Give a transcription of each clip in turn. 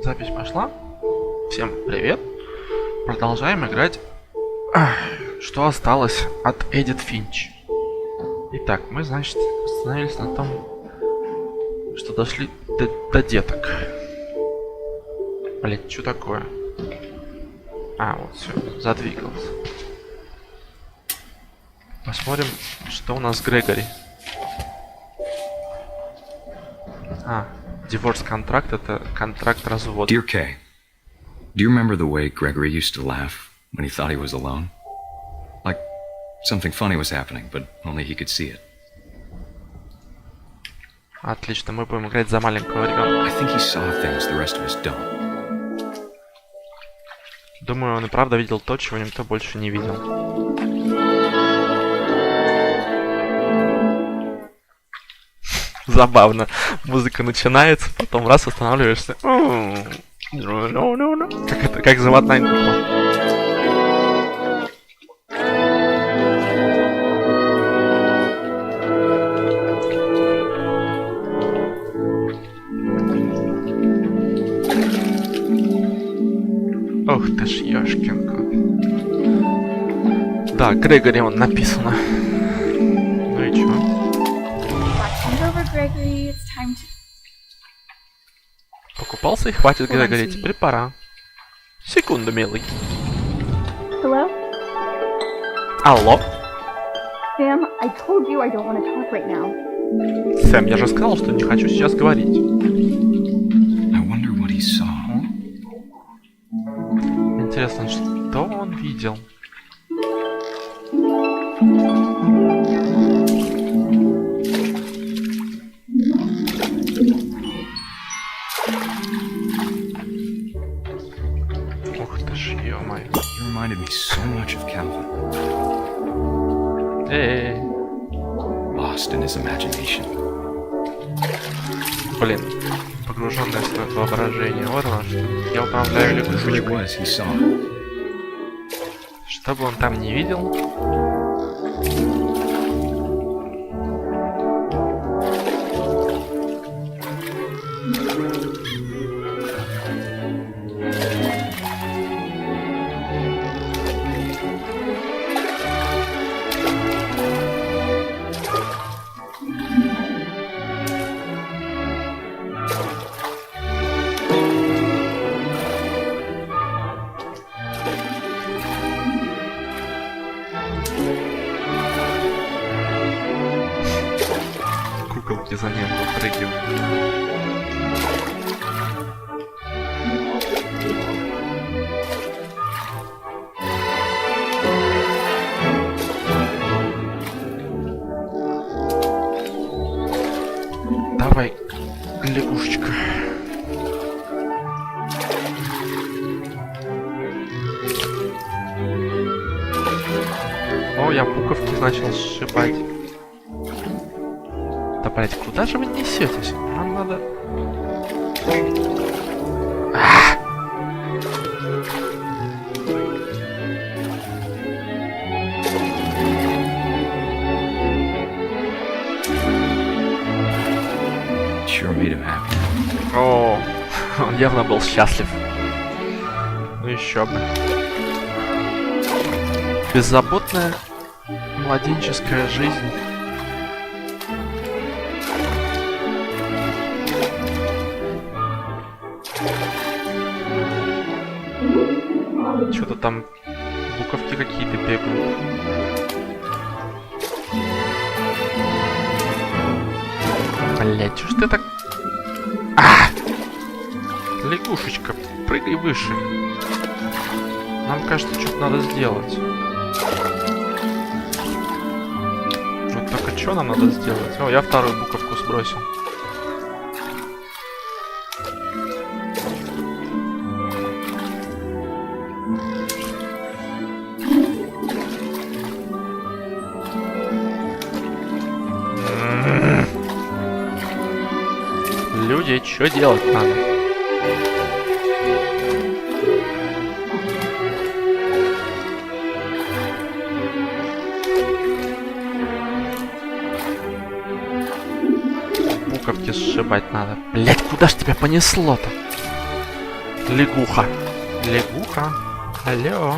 Запись пошла. Всем привет. Продолжаем играть. Что осталось от Edith Finch. Итак, мы, значит, остановились на том, что дошли до деток. Блять, что такое? А, вот все, задвигался. Посмотрим, что у нас с Грегори. Divorce контракт — это контракт развода. Dear Kay, do you remember the way Gregory used to laugh when he thought he was alone? Like something funny was happening, but only he could see it. Отлично, мы будем играть за маленького ребенка. I think he saw things the rest of us don't. Думаю, он и правда видел то, чего никто больше не видел. Забавно. Музыка начинается, потом раз останавливаешься. Как заводная интро. Ох ты ж, ёшкин кот. Да, Грегори он написано. Ну и чё? Покупался и хватит, Грегори, теперь пора. Секунду, милый. Hello? Алло? Sam, I told you I don't want to talk right now. Сэм, я же сказал, что не хочу сейчас говорить. I wonder what he saw. Интересно, что он видел? Ух ты ж, ё-моё. He reminded me so much of Calvin. Эй. Lost in his imagination. Блин, погруженное в свое воображение. Вот оно что. Я управляю Whatever it лягушечкой. was he saw. Что бы он там не видел. Куколки за ним выпрыгивают. Давай, лягушечка. О, я буковки начал сшибать. Да, блять, куда же вы несетесь? Нам надо... Sure made him happy. О, он явно был счастлив. Ну еще бы. Беззаботная младенческая жизнь. Что-то там буковки какие-то бегают. Блять, что ж ты так... Лягушечка, прыгай выше. Нам кажется, что-то надо сделать. Вот только что нам надо сделать? О, я вторую буковку сбросил. Люди, что делать надо? Буковки сшибать надо. Блять, куда ж тебя понесло-то? Лягуха. Лягуха. Алло.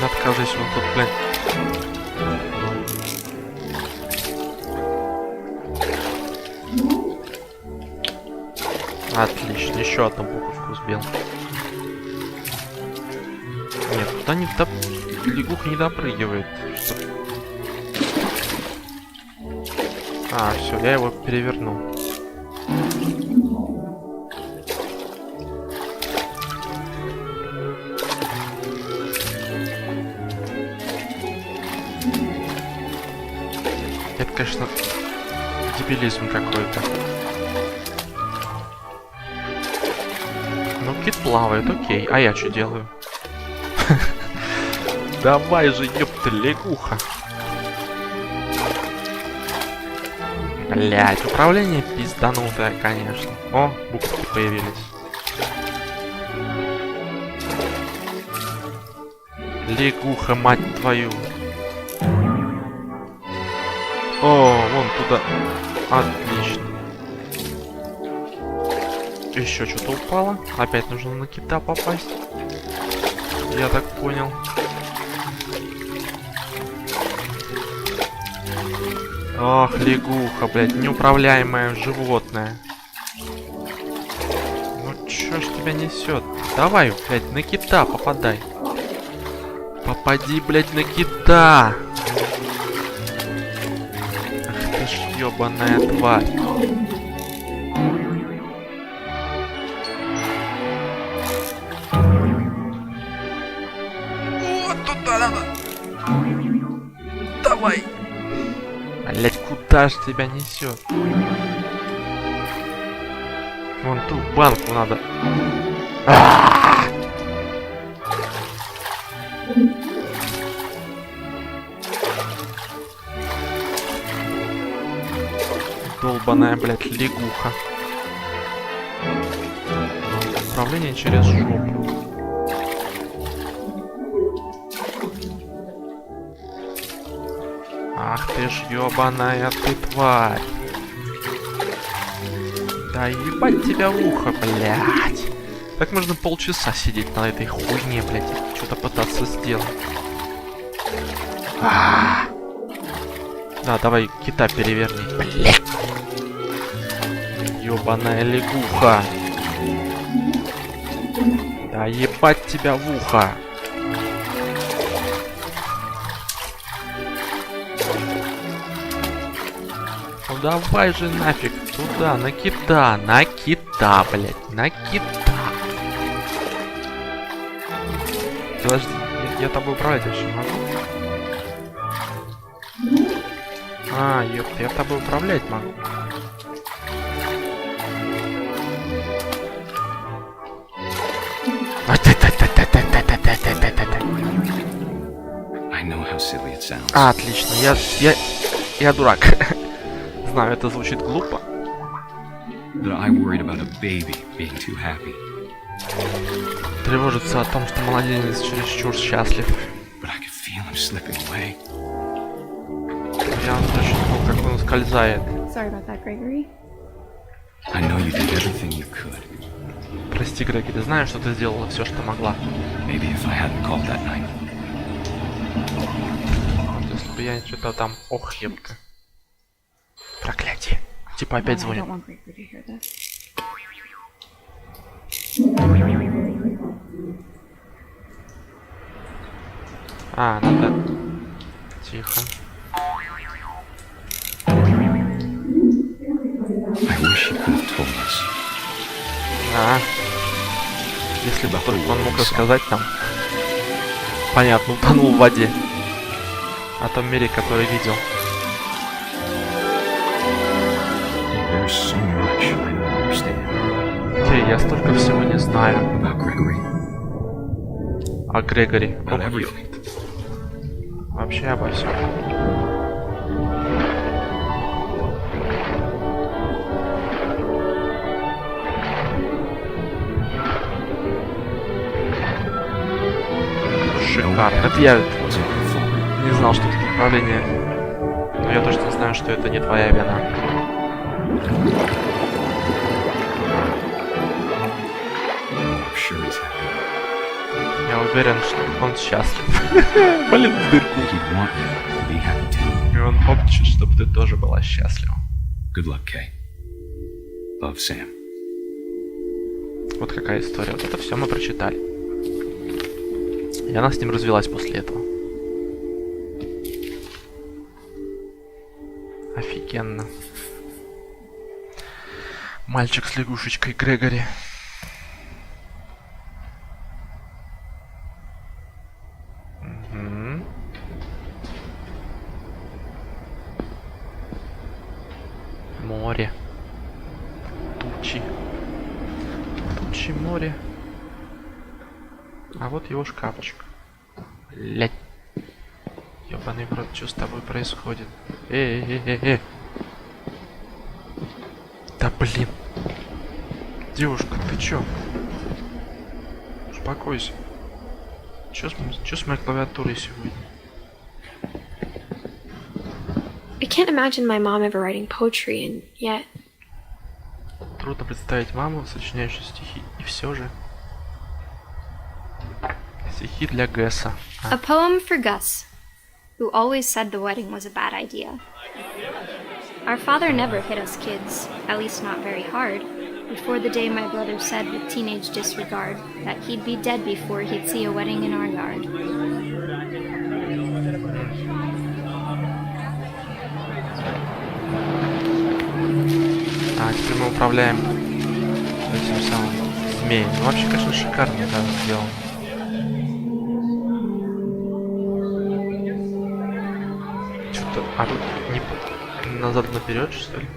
Откажись, вот тут, блядь. Отлично, еще одну буковку сбил. Нет, туда не лягуха не допрыгивает. Что? А, все, я его перевернул. Это, конечно, дебилизм какой-то. Ну, кит плавает, окей. А я что делаю? Давай же, ёпта, лягуха. Блять, управление пизданутое, конечно. О, буквы появились. Лягуха, мать твою. О, вон туда. Отлично. Еще что-то упало. Опять нужно на кита попасть. Я так понял. Ох, лягуха, блядь, неуправляемое животное. Ну чё ж тебя несет? Давай, блядь, на кита попадай. Попади, блядь, на кита. Ах ты ж ёбаная тварь. Вот туда надо. Давай. Блять, куда ж тебя несет? Вон ту банку надо. Долбаная, блять, лягуха. Управление через жопу. Ах ты ж ёбаная ты тварь. Да ебать тебя в ухо, блядь. Так можно полчаса сидеть на этой хуйне, блядь. Что-то пытаться сделать. Да, давай кита переверни, блядь. Ёбаная лягуха. Да ебать тебя в ухо. Ну давай же нафиг туда, на кита, блядь, на кита. Подожди, я тобой управлять вообще могу? А, ёпта, я тобой управлять могу. Отлично, я дурак. Знаю, это звучит глупо. Тревожится о том, что младенец чересчур счастлив. Я чувствовал, как он ускользает. Прости, Грегори, знаю, что ты сделала все, что могла. Если бы я что-то там... Ох, ебка. Проклятие. Типа опять звонит. А, надо... Тихо. А, если бы только он мог рассказать нам. Понятно, утонул в воде. О том мире, который видел. Окей, я столько всего не знаю. О Грегори. Вообще обо всем. Шикарно. Это я не знал, что это управление. Но я точно знаю, что это не твоя вина. Я уверен, что он счастлив. Блин, в дырку. И он хочет, чтобы ты тоже была счастлива. Good luck, Kay. Love, Sam. Вот какая история. Вот это все мы прочитали. И она с ним развелась после этого. Офигенно. Мальчик с лягушечкой Грегори. Угу. Море. Тучи. Тучи, море. А вот его шкафчик. Блять. Ёбаный в рот, что с тобой происходит? Да блин. Девушка, ты чё? Успокойся. Чё с моей клавиатурой сегодня? I can't imagine my mom ever writing poetry, and yet... Трудно представить маму, сочиняющую стихи, и все же... Стихи для Гэса. A poem for Gus, who always said the wedding was a bad idea. Our father never hit us kids, at least not very hard, before the day my brother said with teenage disregard that he'd be dead before he'd see a wedding in our yard. А, теперь мы управляем этим самым змеем. Ну, вообще, конечно, шикарно, да, сделано. Что-то... А тут не... назад наперед, что ли?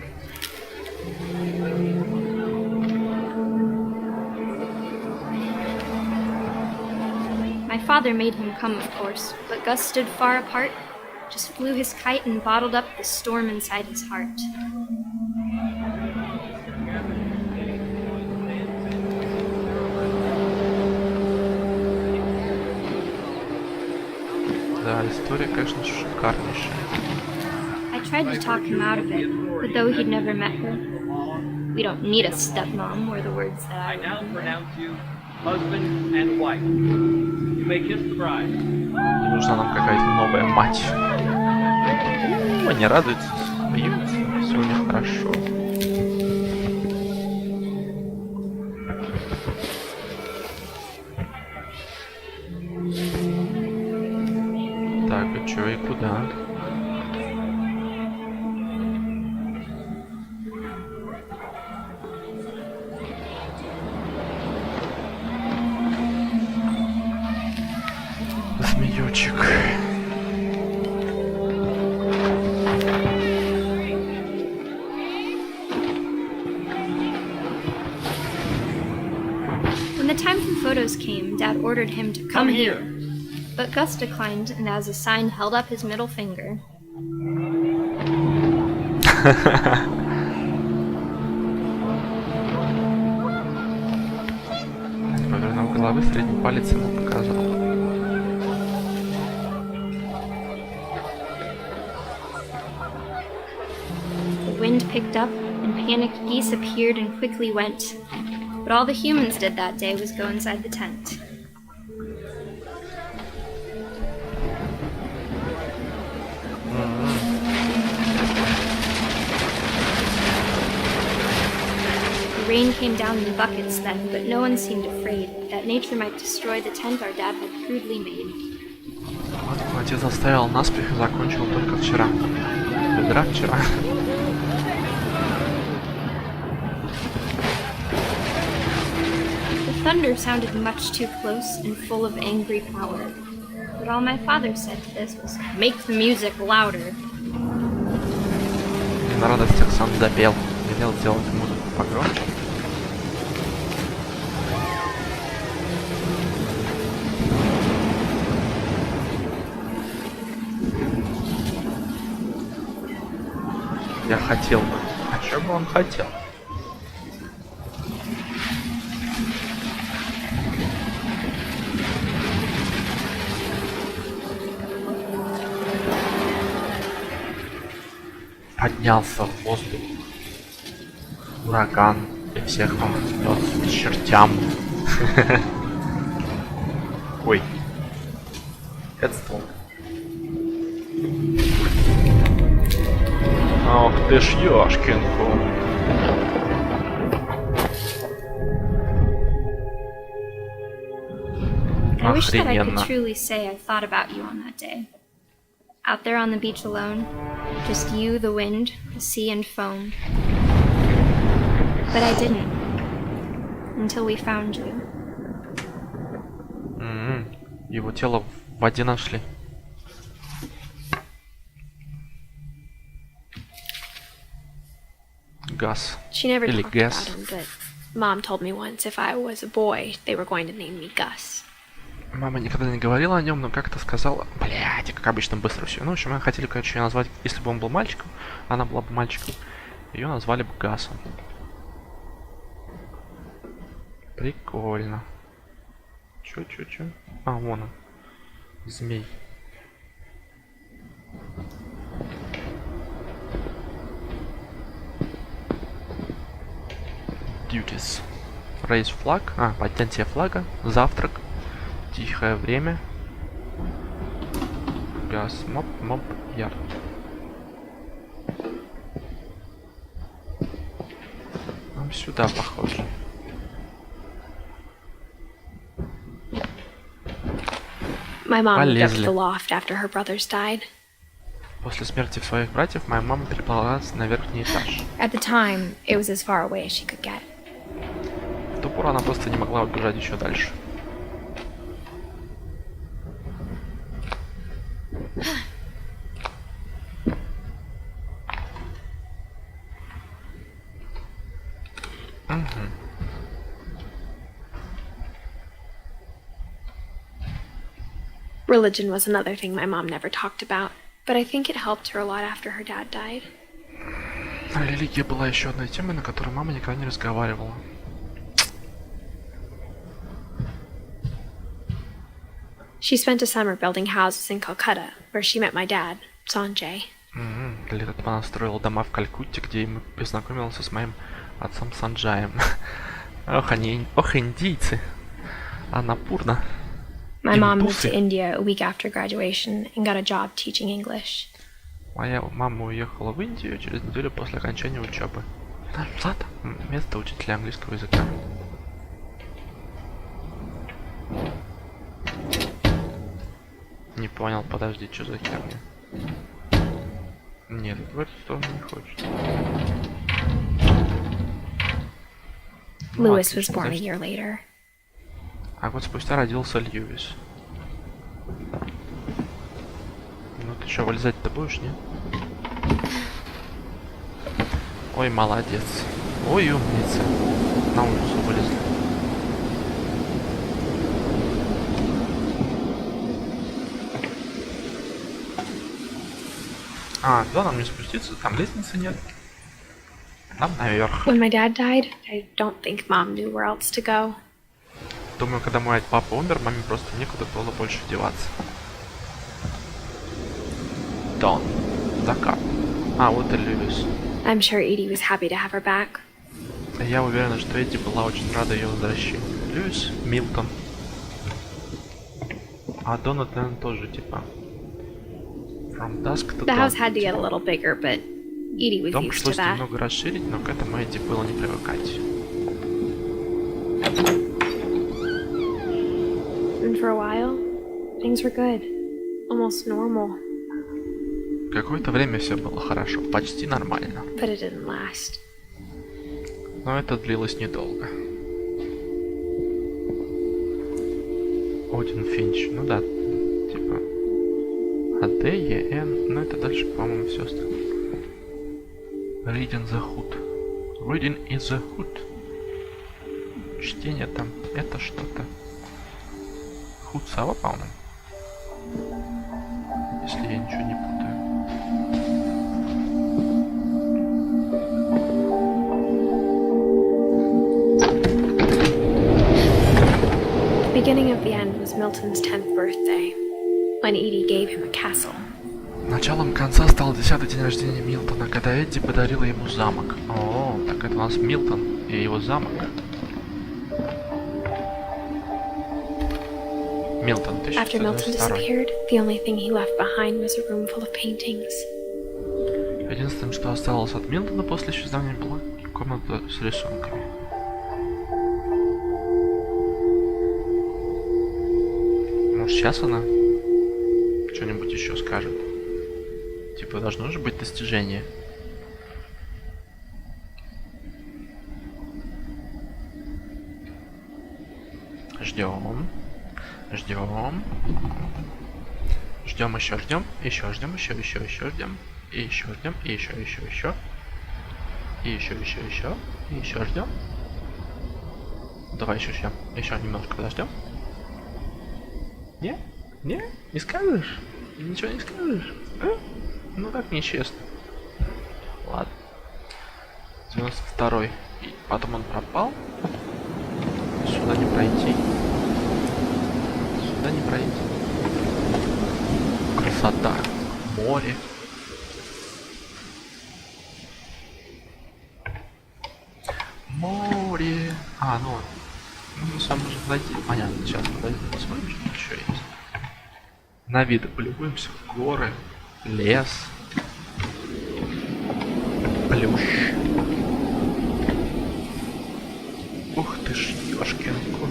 My father made him come, of course, but Gus stood far apart, just flew his kite and bottled up the storm inside his heart. Да, история, конечно, шикарнейшая. I tried to talk him out of it, but though he'd never met her, we don't need a stepmom were the words that I now remember. pronounce you husband and wife. You may kiss the bride. Не нужна нам какая-то новая мать. Они радуются, смеются, все у них хорошо. Так, и чё, и куда? Змеючек. When the time for photos came, Dad ordered him to come here. But Gus declined and as a sign held up his middle finger. Повернув головы, средний палец ему показал. The wind picked up and panicked geese appeared and quickly went. But all the humans did that day was go inside the tent. The rain came down in buckets then, but no one seemed afraid that nature might destroy the tent our dad had crudely made. Вот отец заставил наспех и закончил только вчера. Ведра вчера. The thunder sounded much too close and full of angry power. But all my father said to this was, "Make the music louder." И на радостях сам запел. Велел сделать музыку погромче. Я хотел бы. А что бы он хотел? Поднялся в воздух. Ураган. И всех вам снес к чертям. Ой. Это стол. Ох ты ж ёшкинку. I wish that I could Охрененно. truly say I thought about you on that day. Out there on the beach alone, just you, the wind, the sea, and foam. But I didn't. Until we found you. Его тело в воде нашли. Газ. She never Или talked Gas. about him, but Mom told me once if I was a boy, they were going to name me Gus. Мама никогда не говорила о нем, но как-то сказала, блядь, как обычно быстро все. Ну, в общем, мы хотели, короче, ее назвать, если бы он был мальчиком, она была бы мальчиком, ее назвали бы Гасом. Прикольно. Чё? А, вон он. Змей. Duties. Raise флаг. Поднятие флага. Завтрак. Тихое время. Газ. Моб, ярд. Нам сюда похоже. My mom moved up to Полезли. the loft after her brothers died. После смерти своих братьев моя мама перебралась на верхний этаж. At the time, it was as far away as she could get. В ту пору она просто не могла убежать еще дальше. Religion was another thing my mom never talked about, but I think it helped her a lot after her dad died. Религия была еще одной темой, на которой мама никогда не разговаривала. She spent a summer building houses in Calcutta, where she met my dad, Sanjay. Летом она строила дома в Калькутте, где и познакомился с моим отцом Санджаем. Ох, индийцы. Анапурна. My mom moved Индусы. to India a week after graduation and got a job teaching English. Моя мама уехала в Индию через неделю после окончания учебы. Нашла там место учителя английского языка. Не понял, подожди, что за херня? Нет, в эту сторону не хочет. Ну, Lewis was отлично, born a значит. year later. А год спустя родился Льюис. Ну ты что, вылезать-то будешь, нет? Ой, молодец. Ой, умница. На улицу вылезли. Да, нам не спуститься, там лестницы нет. Нам наверх. When my dad died, I don't think Mom knew where else to go. Думаю, когда мой папа умер, маме просто некуда было больше деваться. Дон. Закат. Вот и Льюис. I'm sure Edie was happy to have her back. Я уверена, что Эдди была очень рада ее возвращению. Льюис, Милтон. А Донат, наверное, тоже типа. From dusk to The dawn. house had to get a little bigger, but Edie was Дом used to пришлось that. немного расширить, но к этому Эдди было не привыкать. And for a while, things were good. Almost normal. Какое-то время все было хорошо, почти нормально. But it didn't last. Но это длилось недолго. Один Финч, ну да, типа этой, ну это дальше, по-моему, все остальное. Reading the hood. Reading is the hood. Чтение там, это что-то. Худ сова, по-моему. Если я ничего не путаю. beginning of the end was Milton's 10th birthday, when Edie gave him a castle. Началом конца стал 10-й день рождения Милтона, когда Эдди подарила ему замок. О, так это у нас Милтон и его замок. Милтон, After Milton 1992. disappeared, the only thing he left behind was a room full of paintings. Единственным, что осталось от Милтона после исчезновения, была комната с рисунками. Может, сейчас она что-нибудь еще скажет? Типа, должно же быть достижение. Ждем. Ждем. Ждем, еще ждем. Еще ждем, еще ждем. И еще ждем. И еще. И еще. И еще ждем. Давай еще ждем. Еще немножко подождем. Не? Не? Не скажешь? Ничего не скажешь? А? Ну так нечестно. Ладно. 92-й. И потом он пропал. Сюда не пройти. Сюда не пройти. Красота. Море. Море. А, ну сам можно зайти. Понятно, сейчас подойдем, посмотрим, что еще есть. На виды полюбуемся. Горы, лес, плющ. Ух ты ж, ёшкин кот.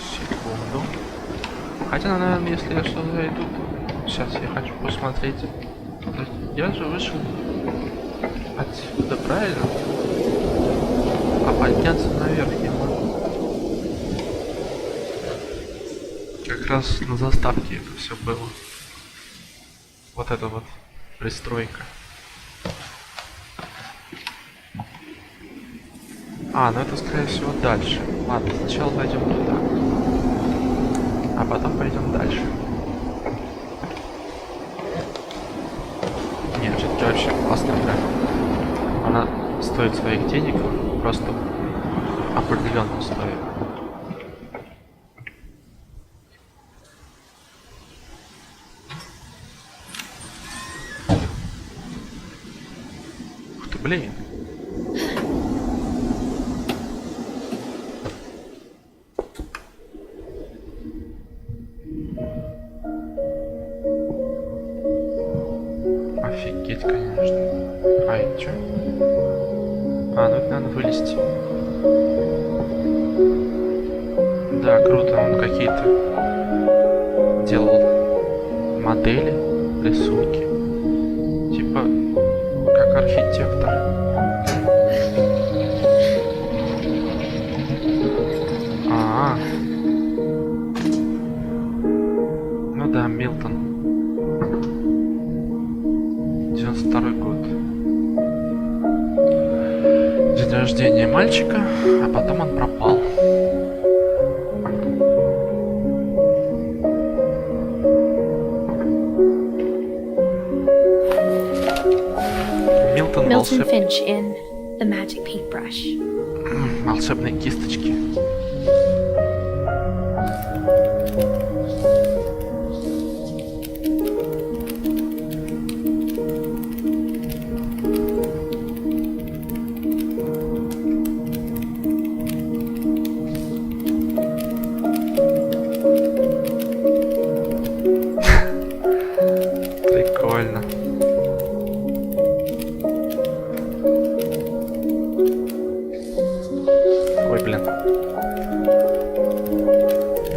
Секунду. Хотя, наверное, если я что-то зайду, то сейчас я хочу посмотреть. Я же вышел отсюда, правильно? А подняться наверх я могу. Как раз на заставке это все было. Вот это вот пристройка. А, ну это скорее всего дальше. Ладно, сначала пойдем туда. А потом пойдем дальше. Нет, это вообще классная игра. Она стоит своих денег, просто определенно стоит. Ух ты, блин. Офигеть, конечно. А это что? А, ну это надо вылезти. Да, круто, он какие-то делал модели, рисунки. Типа, как архитектор. Ну да, Милтон. 92-й год. День рождения мальчика, а потом он пропал. Milton Finch in The Magic Paintbrush. Волшебные кисточки. Прикольно. Ой, блин.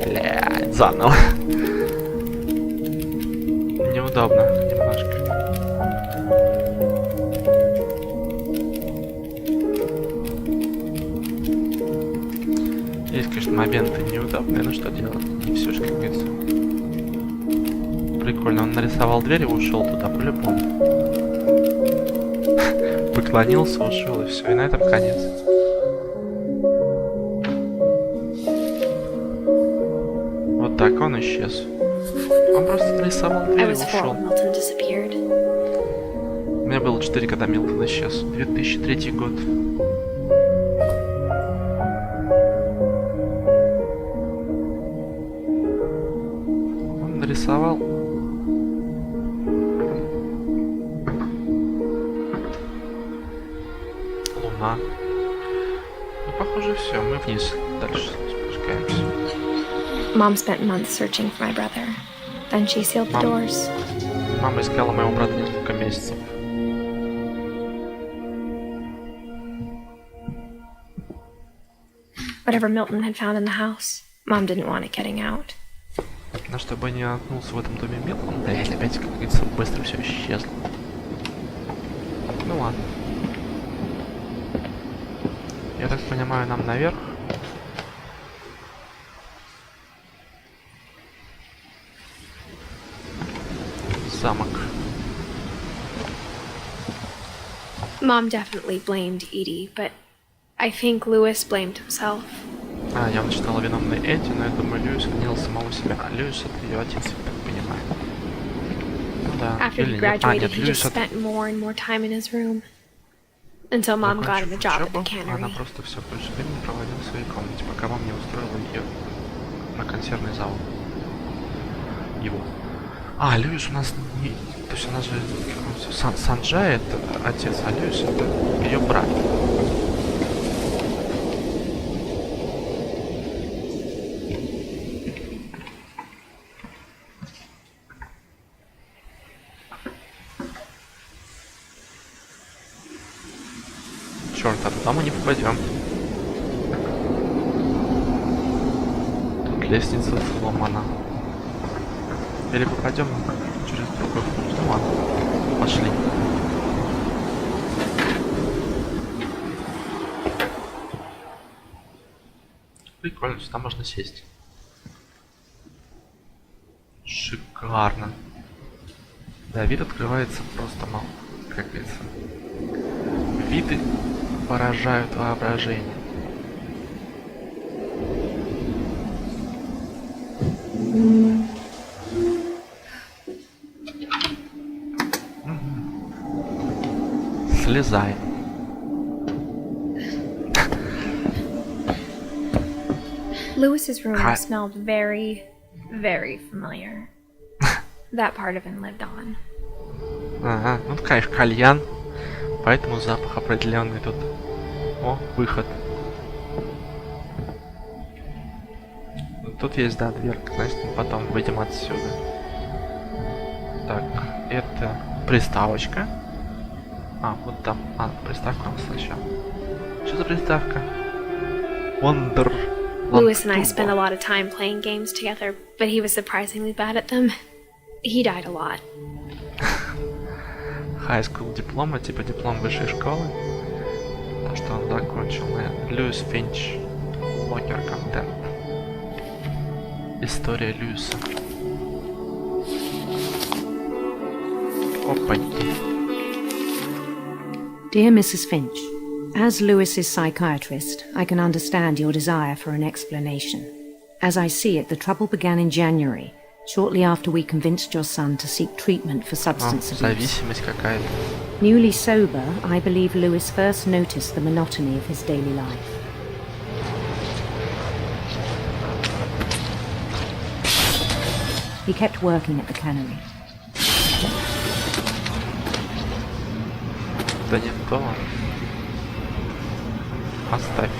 Блядь, заново. Неудобно немножко. Есть, конечно, моменты неудобные, но что делать? Все же как говорится. Прикольно, он нарисовал дверь и ушел туда по-любому. Поклонился, ушел и все, и на этом конец. Вот так он исчез. Он просто нарисовал I дверь и was four ушел. when Milton disappeared. меня было 4, когда Милтон исчез. 2003 год. Он нарисовал. Луна. Ну, похоже, все. Мы вниз. Дальше спускаемся. Mom spent months searching for my brother. Then she sealed the doors. Мама искала моего брата несколько месяцев. Whatever Milton had found in the house, Mom didn't want it getting out. Но чтобы не наткнулся в этом доме Милтон, да, если опять, как говорится, быстро все исчезло. Ну ладно. Я так понимаю, нам наверх. Замок. Mom definitely blamed Edie, but I think Lewis blamed himself. Я начинала виновной Эдди, но я думаю, Льюис винил самого себя. А Льюис это ее отец, я так понимаю. Ну да. After he graduated, he just spent more and more time in his room. Until Mom got him a job at the Она cannery. просто все больше времени проводила в своей комнате, пока мама не устроила ее на консервный завод. Его. Льюис у нас не... То есть она же... Санджай это отец, а Льюис это ее брат. Черт, а туда мы не попадем. Тут лестница сломана. Или попадем через другой путь. Ну ладно, пошли. Прикольно, сюда можно сесть. Шикарно. Да, вид открывается просто мало. Как говорится. Виды поражают воображение. Слезаем. Lewis's room smelled very, very familiar. That part of him lived on. Ага, ну конечно, кальян. Поэтому запах определенный тут. О, выход. Тут есть, да, дверка, значит, мы потом выйдем отсюда. Так, это приставочка. Вот там. Приставка у нас сначала. Что за приставка? Wonder. Lewis and I spent a lot of time playing games together, but he was surprisingly bad at them. He died a lot. High school диплома, типа диплом высшей школы. То, что он закончил, наверное. Льюис Финч. Локер контент. История Льюиса. Опаньки. Dear Mrs. Finch, as Lewis's psychiatrist, I can understand your desire for an explanation. As I see it, the trouble began in January, shortly after we convinced your son to seek treatment for substance abuse. Зависимость какая-то. Newly sober, I believe Lewis first noticed the monotony of his daily life. He kept working at the cannery. Да нет, то оставь.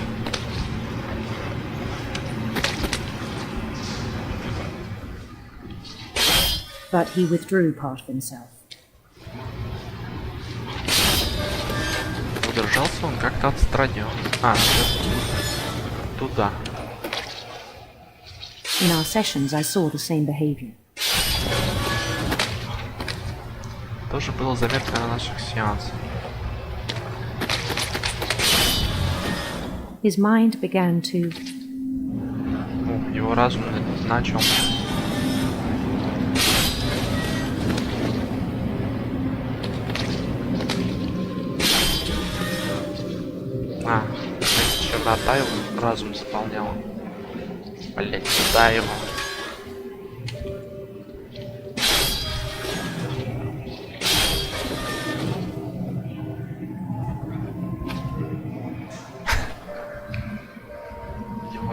But he withdrew part of himself. Удержался он как-то отстранен. Туда. In our sessions, I saw the same behavior. Тоже было заметно на наших сеансах. His mind began to... Его разум начал. Чернота его разум заполняла. Блять, сюда его.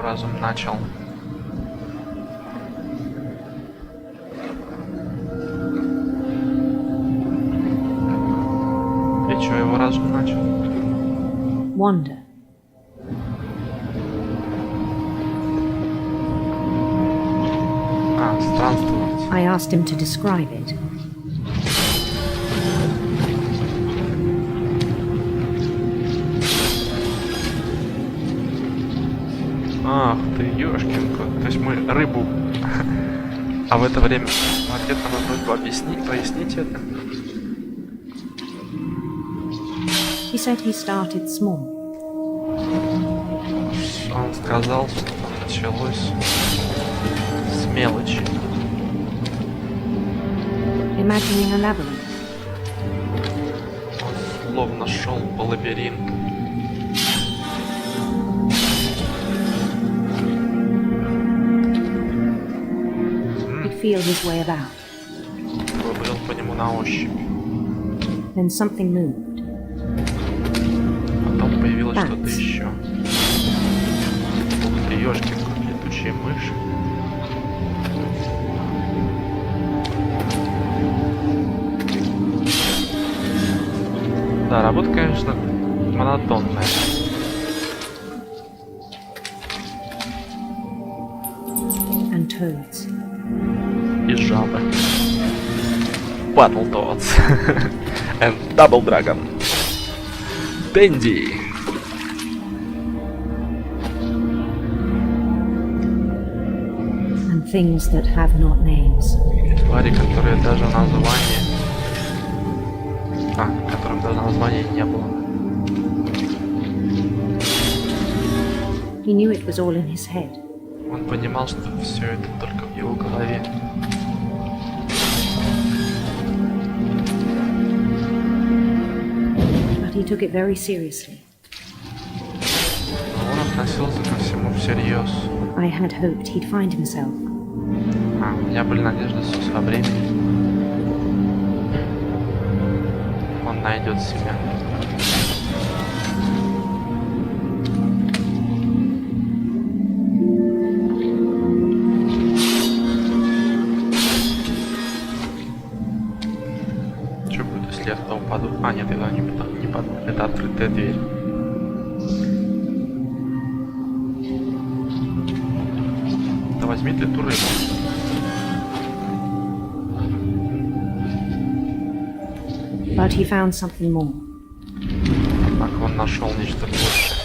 разум начал? И чё его разум начал? Wander. А, странствовать. I asked him to describe it. Ах ты, ёшкин кот. То есть мы рыбу. А в это время ответ на мою просьбу пояснить это. He said he started small. Он сказал, что началось с мелочи. Imagining a labyrinth. Он словно шел по лабиринту. He'd feel his way about. Брел по нему на ощупь. Then something moved. Потом появилось Bats. что-то еще. Ух ты, ёшкин кот, летучие мыши. Да, работа, конечно, монотонная. And toads. И жабы. Battletoads. And Double Dragon. Дэнди. And things that have not names. Твари, которые даже названия... которым даже названия не было. He knew it was all in his head. Он понимал, что все это только в его голове. But he took it very seriously. Но он относился ко всему всерьез. I had hoped he'd find himself. У меня были надежды, что со временем он найдет себя. Что будет, если я туда упаду? А, нет, я туда не паду. Это открытая дверь. Да возьми ты эту рыбу. But he found something more. Однако он нашел нечто большее.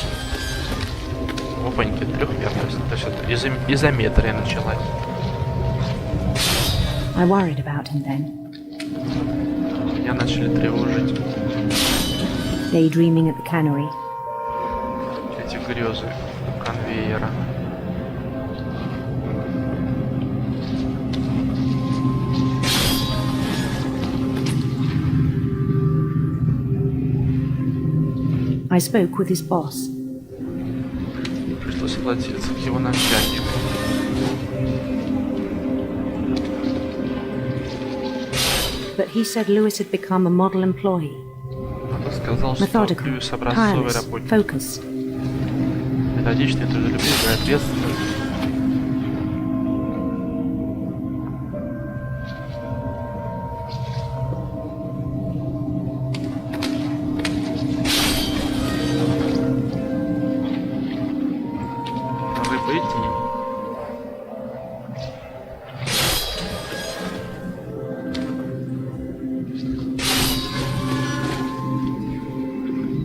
Опаньки, трехмерность. То есть это изометрия началась. I worried about him then. Меня начали тревожить Daydreaming at the cannery. эти грезы у конвейера. I spoke with his boss. Пришлось обратиться к его начальнику. But he said Lewis had become a model employee. Он сказал, что Methodical, Льюис образцовый tireless, работник. focused. Методичный, трудолюбивый, ответственный. Рыба иди.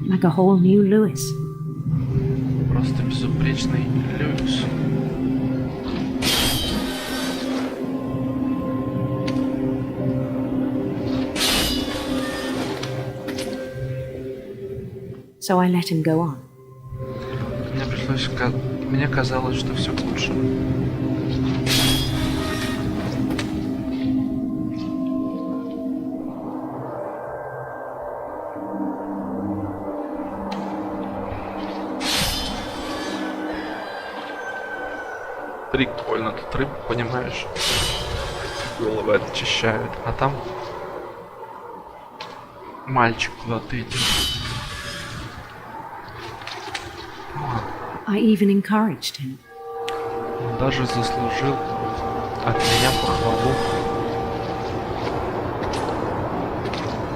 Like a whole new Lewis. Просто безупречный Льюис. So I let him go on. Мне казалось, что все к лучшему. Прикольно, тут рыбу, понимаешь, головы очищают, а там мальчик куда-то идет. I even encouraged him. даже заслужил от меня похвалу.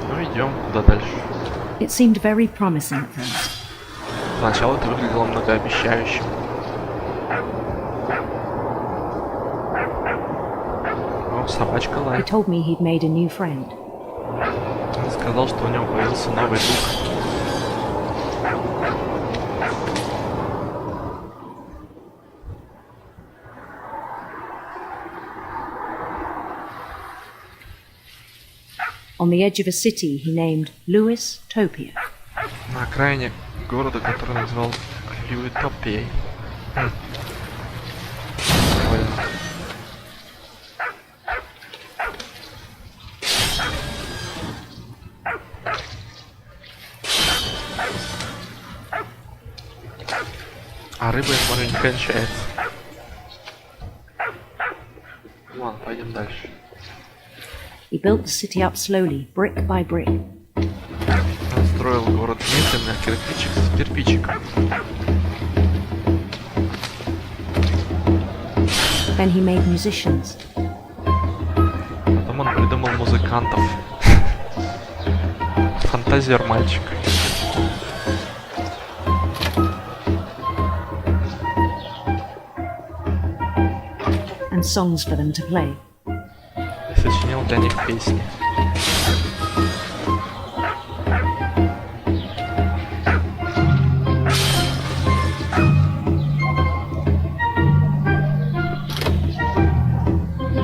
Ну идем, куда дальше? It seemed very promising at first. Сначала это выглядело многообещающе. О, собачка He лает. told me he'd made a new friend. Он сказал, что у него появился новый друг. On the edge of a city he named Lewis Topia. На окраине города, который назвал Льюитопией. А рыба из моря не кончается. Ладно, пойдем дальше. He built the city up slowly, brick by brick. Он строил город медленно, кирпичик с кирпичиком. Then he made musicians. Потом он придумал музыкантов. Фантазер мальчика. And songs for them to play. И сочинил для них песни.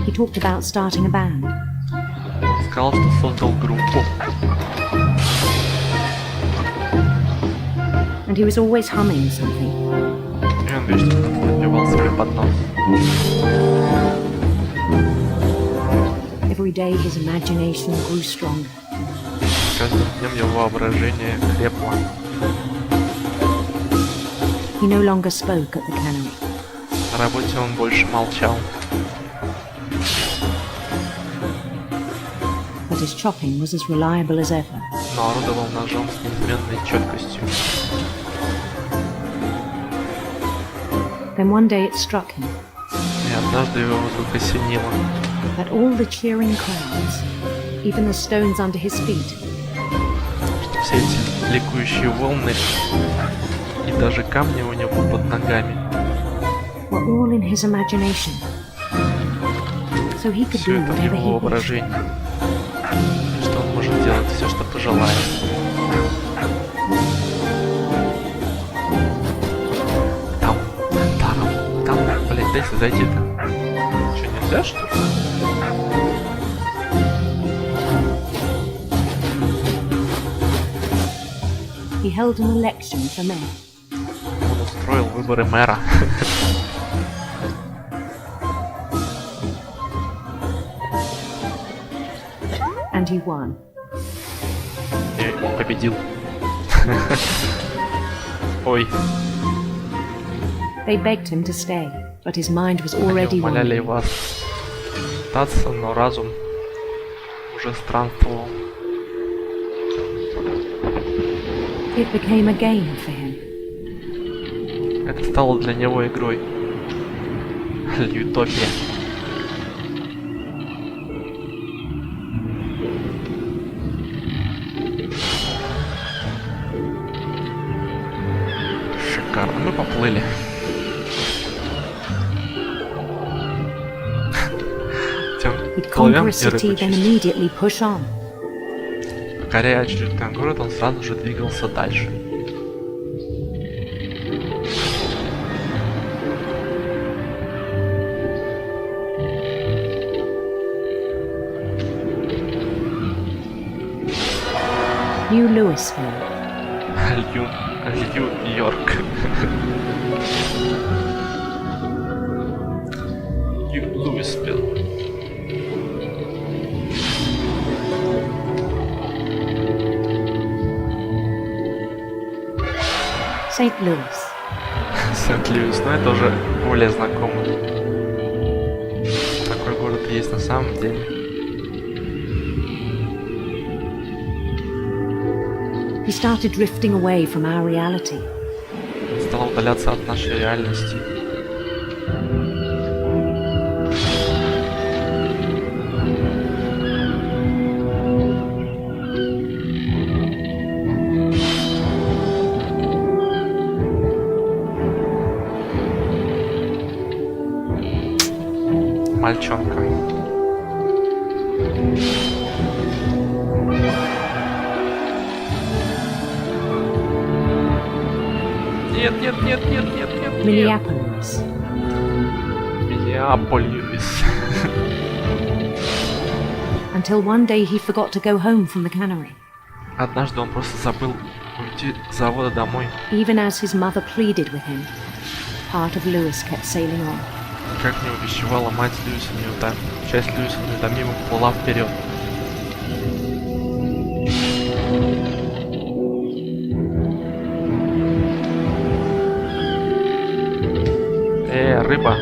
He talked about starting a band. Он сказал, что создал группу. And he was always humming something. И он вечно напевал себе под нос. Every day his imagination grew stronger. С каждым днем его воображение крепло. He no longer spoke at the cannery. На работе он больше молчал. But his chopping was as reliable as ever. Но орудовал ножом с неизменной четкостью. Then one day it struck him И однажды его вдруг осенило, that all the cheering crowds, even the stones under his feet, что все эти ликующие волны и даже камни у него под ногами, were all in his imagination. So he could все do это в whatever его he wished. воображении. И что он может делать все, что пожелает. Там, блядь, дайте зайти-то. Что, нельзя, что ли? He held an election for mayor. Он устроил выборы мэра. And he won. И победил. Ой, They begged him to stay, but his mind was они already умоляли wandering. его остаться, но разум уже странствовал. It became a game for him. Это стало для него игрой. Льютопия. Шикарно, мы поплыли. Тем He'd плывем conquer a и city, рыбу then чистим. immediately push on. Покоряя очередной город, он сразу же двигался дальше. New Louisville. Нью-Йорк. Луисвилл. St. Louis. Сент-Луис, но это уже более знакомо. Такой город и есть на самом деле. He started drifting away from our reality. Он стал удаляться от нашей реальности. мальчонка. Нет. Minneapolis. Миннеаполис. Until one day he forgot to go home from the cannery. Однажды он просто забыл уйти с завода домой. Even as his mother pleaded with him, part of Lewis kept sailing on. Как не увещевала мать Льюиса Ньютона, часть Льюиса неутомимо плыла вперед. Рыба.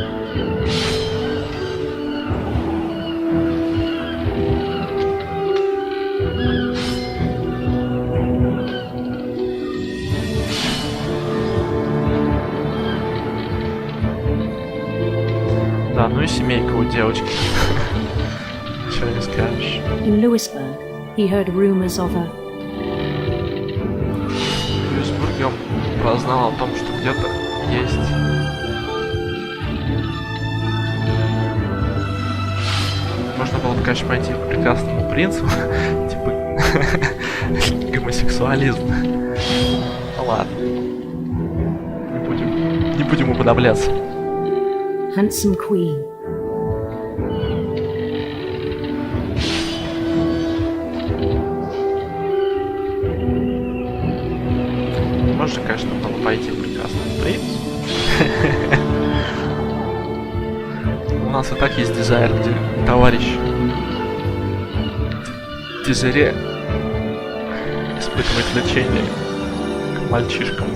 Да, ну и семейка у девочки. Ничего не скажешь. In Lewisburg, he heard rumors of a В Льюисбурге он прознал о том, что где-то есть можно было бы, конечно, пойти к прекрасному принцу, типа гомосексуализм. Ну ладно. Не будем уподобляться. handsome queen. Можно, конечно, было пойти к прекрасному принцу. У нас и так есть дизайр, где товарищ Дезире испытывает влечение к мальчишкам.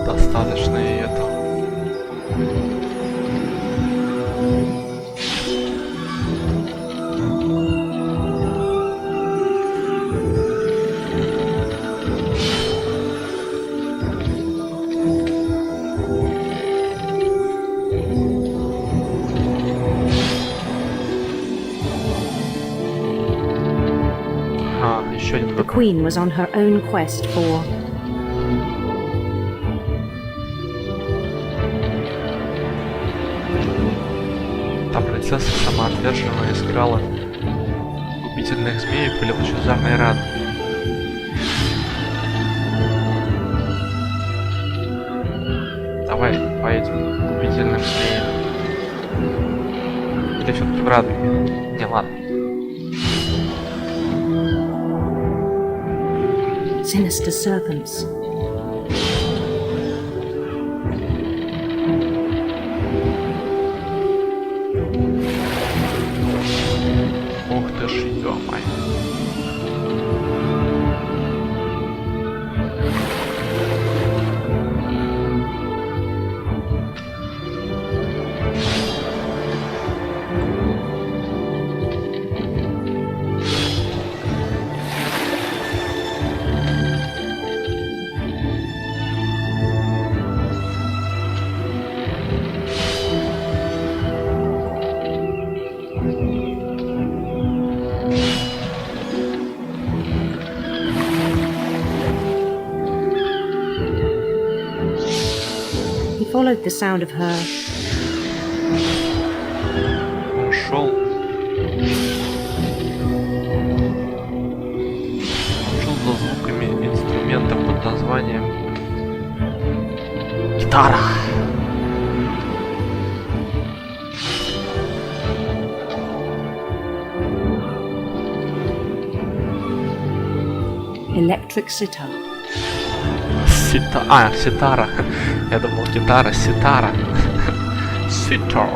Достаточно и этого. Еще один The queen was on her own quest for Та принцесса самоотверженно искала губительных змеек или лучезарной раны. Давай поедем к губительным змеям. Или все-таки в радуге? Не, ладно. sinister serpents. Ух ты ж, ё-моё. He followed the sound of her Он шел за звуками инструмента под названием гитара. electric sitar. Ситара. Я думал, гитара, ситара. Ситар.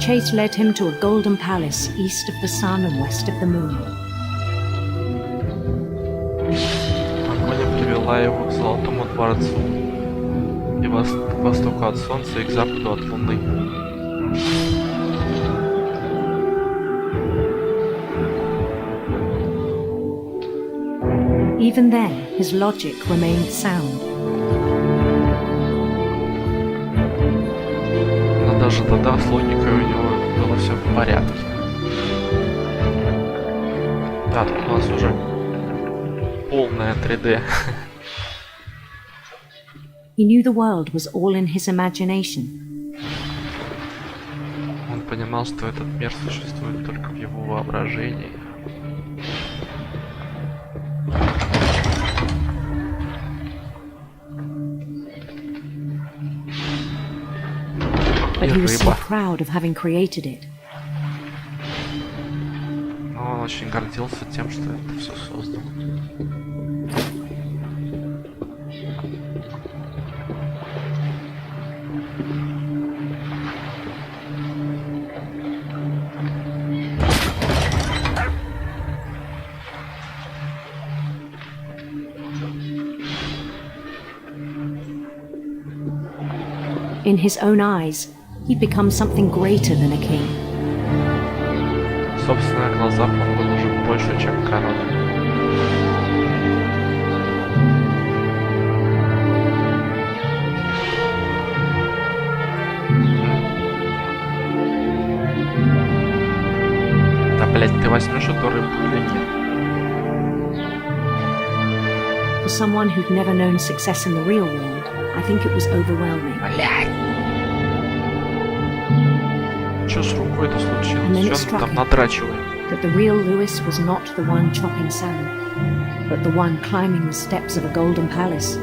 chase led him to a golden palace east of the sun and west of the moon. Погоня привела его к Золотому дворцу и к востоку от солнца и к западу от луны. Even then, his logic remained sound. Но даже тогда с логикой у него было все в порядке. Да, тут у нас уже полная 3D. He knew the world was all in his imagination. Он понимал, что этот мир существует только в его воображении. But he was so proud of having created it. Но он очень гордился тем, что это все создал. In his own eyes, he'd become something greater than a king. В собственных глазах он был уже больше, чем король. Да, блять, ты возьмешь эту рыбу или нет? For someone who'd never known success in the real world, I think it was overwhelming. Блять! Что с рукой-то случилось? Что он там надрачивает? That the real Lewis was not the one chopping salmon, but the one climbing the steps of a golden palace.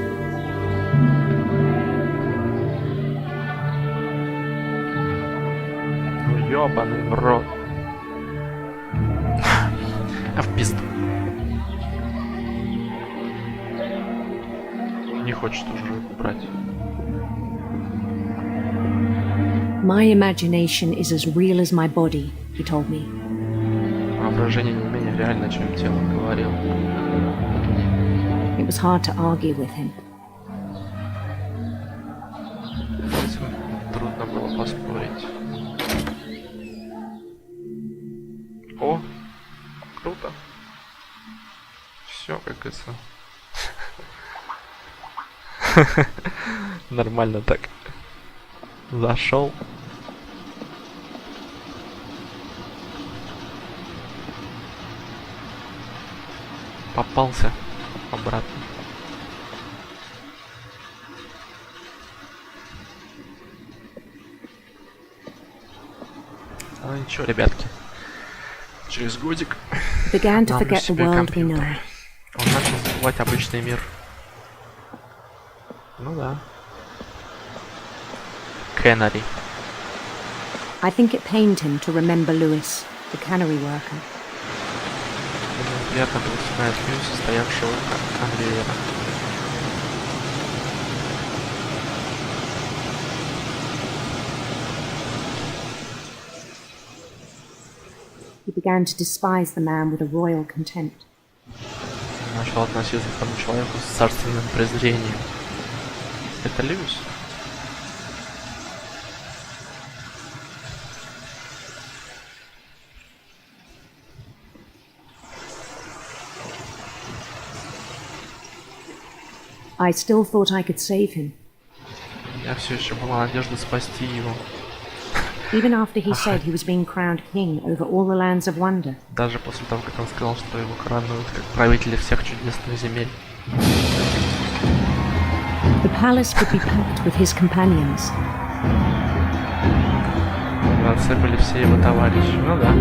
Ну ёбаный в рот. А в пизду. Не хочет уже рыбу брать. My imagination is as real as my body, he told me. Воображение не менее реально, чем тело, говорил. It was hard to argue with him. Трудно было поспорить. О, круто. Все, как говорится. Нормально так. Зашел. Попался обратно. Ну ничего, ребятки. Через годик Began to нам forget the себе world we компьютер. know. Он начал забывать обычный мир. Ну да. Canary. I think it pained him to remember Lewis, the cannery worker. Ему приятно было вспоминать Финча, стоявшего у конвейера. He began to despise the man with a royal contempt. Начал относиться к этому человеку с царственным презрением. Это Льюис? I still thought I could save him. Я все еще была надежда спасти его. Even after he said he was being crowned king over all the lands of wonder. Даже после того, как он сказал, что его коронуют как правителя всех чудесных земель. The palace would be packed with his companions. Во дворце были все его товарищи. Ну да.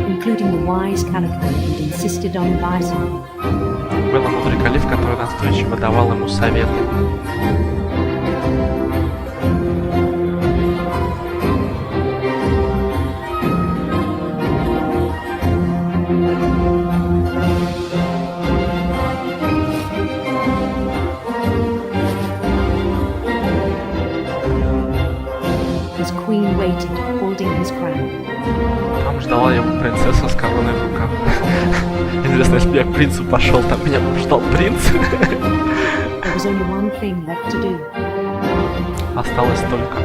Including the wise calico who'd insisted on advising him. Был мудрый калиф, который настойчиво давал ему советы. если бы я к принцу пошел, там меня бы ждал принц. There was only one thing left to do. Осталось только.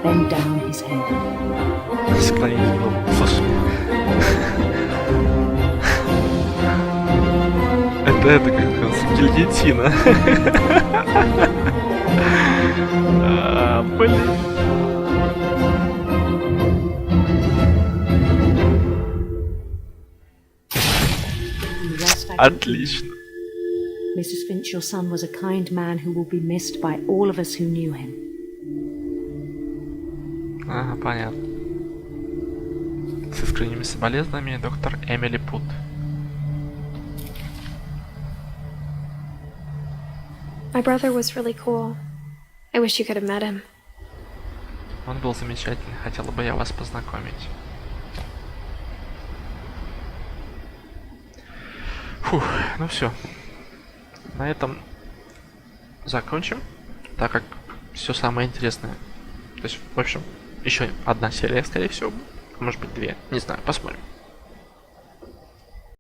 Bend down his head. Склонить голову. Слушай. Это как раз гильотина. Блин. The rest I can Отлично. Mrs. Finch, your son was a kind man who will be missed by all of us who knew him. Ага, понятно. С искренними соболезнованиями, доктор Эмили Пут. My brother was really cool. I wish you could have met him. Он был замечательный, хотела бы я вас познакомить. Фух, ну все. На этом закончим, так как все самое интересное. То есть, в общем, еще одна серия, скорее всего, может быть две, не знаю, посмотрим.